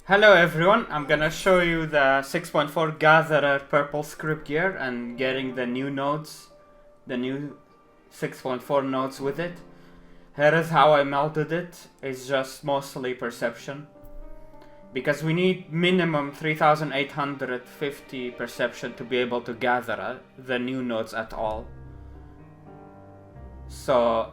Hello everyone, I'm gonna show you the 6.4 Gatherer purple Scrip gear and getting the new nodes, the new 6.4 nodes with it. Here is how I melted it. It's just mostly perception. Because we need minimum 3850 perception to be able to gather the new nodes at all. So,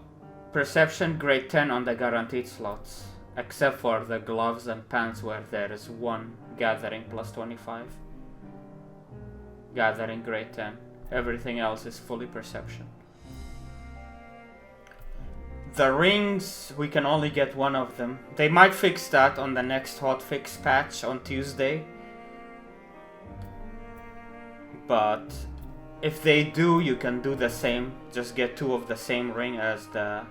perception grade 10 on the guaranteed slots. Except for the gloves and pants where there is one gathering plus 25. Gathering grade 10. Everything else is fully perception. The rings, we can only get one of them. They might fix that on the next hotfix patch on Tuesday. But if they do, you can do the same. Just get two of the same ring as the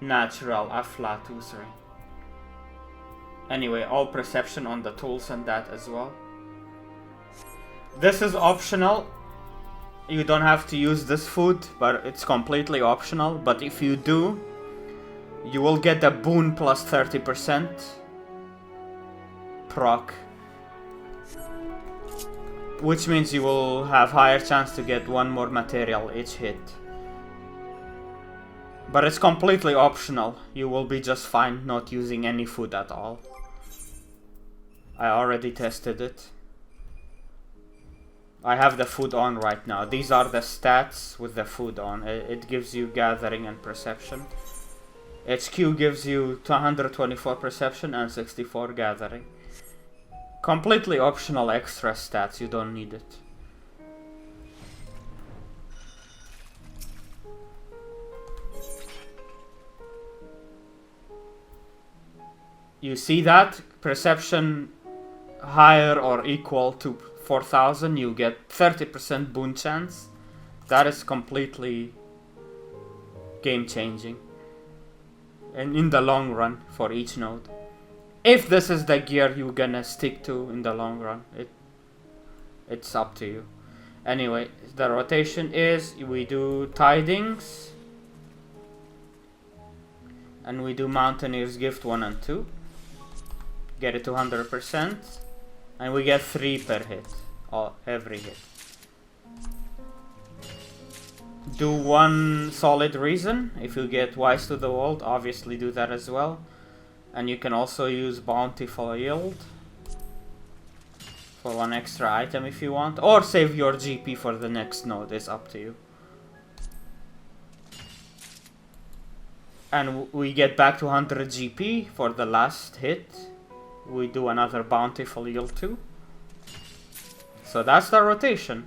natural Afflatus ring. Anyway, all perception on the tools and that as well. This is optional. You don't have to use this food, but it's completely optional. But if you do, you will get a boon plus 30% proc, which means you will have higher chance to get one more material each hit. But it's completely optional. You will be just fine not using any food at all. I already tested it. I have the food on right now. These are the stats with the food on. It gives you gathering and perception. HQ gives you 224 perception and 64 gathering. Completely optional extra stats, you don't need it. You see that? Perception higher or equal to 4000, you get 30% boon chance. That is completely game changing. And in the long run for each node. If this is the gear you're gonna stick to in the long run, it's up to you. Anyway, the rotation is we do Tidings. And we do Mountaineer's Gift 1 and 2. Get it to 100%. And we get 3 per hit. Every hit. Do 1 solid reason. If you get Wise to the World, obviously do that as well. And you can also use Bountiful Yield for 1 extra item if you want. Or save your GP for the next node, it's up to you. And we get back to 100 GP for the last hit. We do another Bountiful Yield too. So that's the rotation.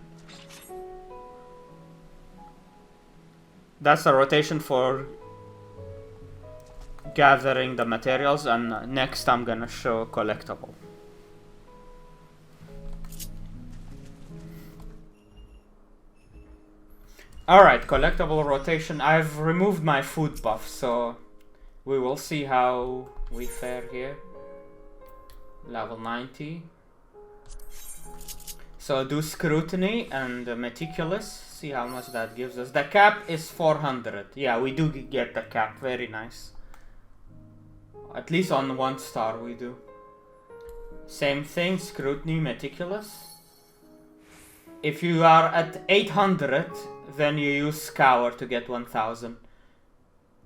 That's the rotation for gathering the materials, and next I'm gonna show collectible. Alright, collectible rotation. I've removed my food buff, so we will see how we fare here. Level 90. So do Scrutiny and Meticulous. See how much that gives us. The cap is 400. Yeah, we do get the cap. Very nice. At least on 1 star we do. Same thing, Scrutiny, Meticulous. If you are at 800, then you use Scour to get 1000.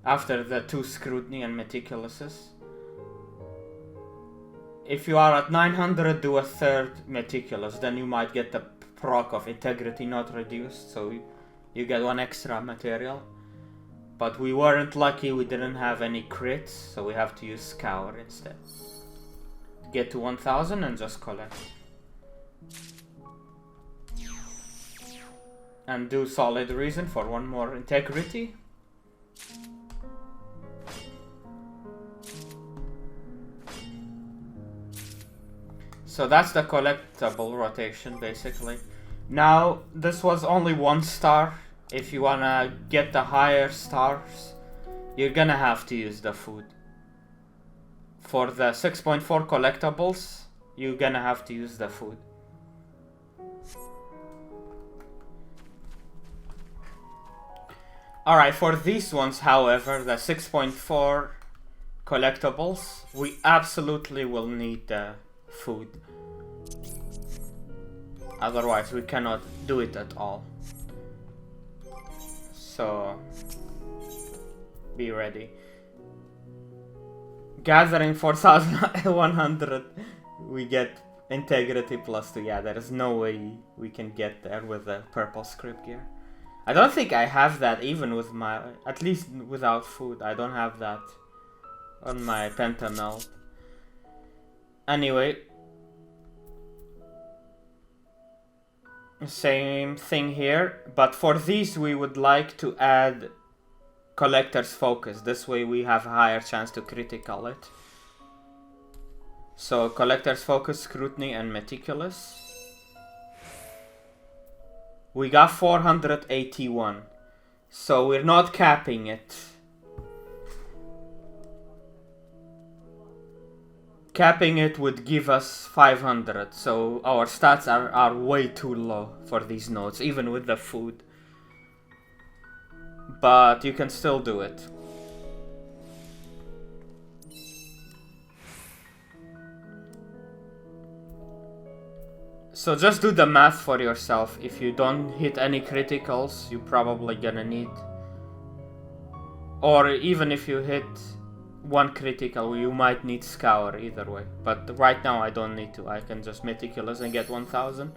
After the 2 Scrutiny and Meticulouses. If you are at 900, do a 3rd Meticulous, then you might get the proc of Integrity not reduced, so you get 1 extra material. But we weren't lucky, we didn't have any crits, so we have to use Scour instead. Get to 1000 and just collect. And do Solid Reason for 1 more Integrity. So that's the collectible rotation, basically. Now, this was only 1 star. If you wanna get the higher stars, you're gonna have to use the food. For the 6.4 collectibles, you're gonna have to use the food. Alright, for these ones, however, the 6.4 collectibles, we absolutely will need the food. Otherwise, we cannot do it at all. So, be ready. Gathering 4,100, we get integrity +2. Yeah, there is no way we can get there with the purple script gear. I don't think I have that even with my, at least without food. I don't have that on my pentamelt. Anyway, same thing here, but for these we would like to add collector's focus. This way we have a higher chance to critical it. So collector's focus, scrutiny, and meticulous. We got 481, so we're not capping it. Capping it would give us 500, so our stats are way too low for these nodes, even with the food. But you can still do it. So just do the math for yourself. If you don't hit any criticals, you're probably gonna need... Or even if you hit one critical, you might need Scour either way. But right now I don't need to. I can just Meticulous and get 1000.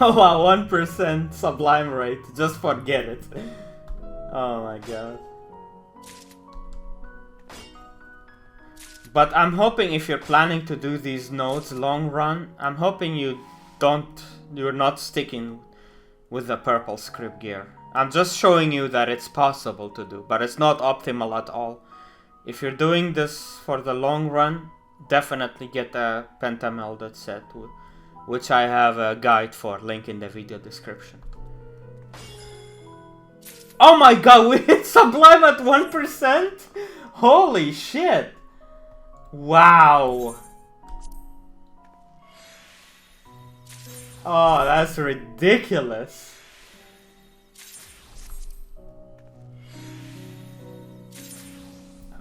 Oh wow, 1% Sublime rate. Just forget it. Oh my god. But I'm hoping if you're planning to do these nodes long run, I'm hoping you're not sticking with the purple script gear. I'm just showing you that it's possible to do, but it's not optimal at all. If you're doing this for the long run, definitely get a pentamelded set, which I have a guide for, link in the video description. Oh my god, we hit Sublime at 1%? Holy shit! Wow! Oh, that's ridiculous.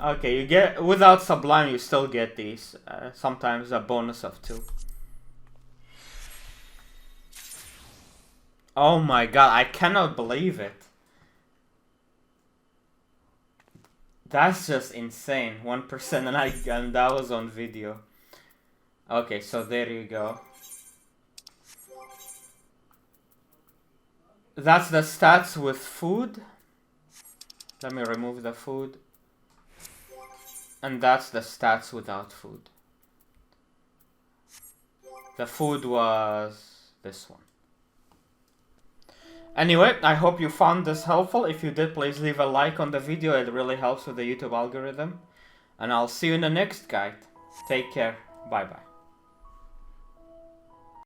Okay, you get, without Sublime you still get these, sometimes a bonus of 2. Oh my god, I cannot believe it. That's just insane, 1% and that was on video. Okay, so there you go. That's the stats with food. Let me remove the food. And that's the stats without food. The food was this one. Anyway, I hope you found this helpful. If you did, please leave a like on the video. It really helps with the YouTube algorithm. And I'll see you in the next guide. Take care. Bye bye.